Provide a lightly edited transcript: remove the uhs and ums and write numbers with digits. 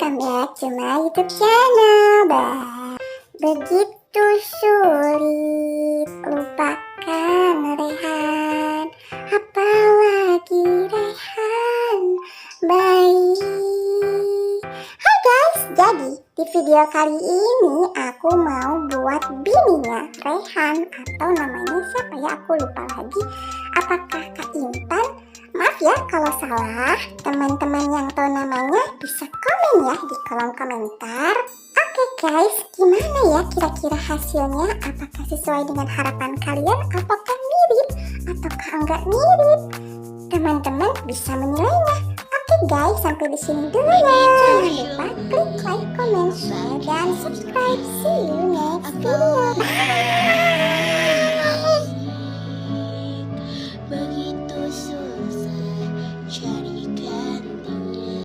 welcome back to my YouTube channel. Begitu sulit lupakan Rehan, apalagi Rehan baik. Hai guys, jadi di video kali ini aku mau buat bininya Rehan, atau namanya siapa ya, aku lupa lagi. Apakah Kak Intan? Maaf ya kalau salah, teman-teman yang tahu namanya bisa komen ya di kolom komentar. Oke guys, gimana ya kira-kira hasilnya? Apakah sesuai dengan harapan kalian? Apakah mirip ataukah enggak mirip? Teman-teman bisa menilainya. Oke guys, sampai di sini dulu ya. Jangan lupa klik like, comment, share, dan subscribe. See you next video. Bye.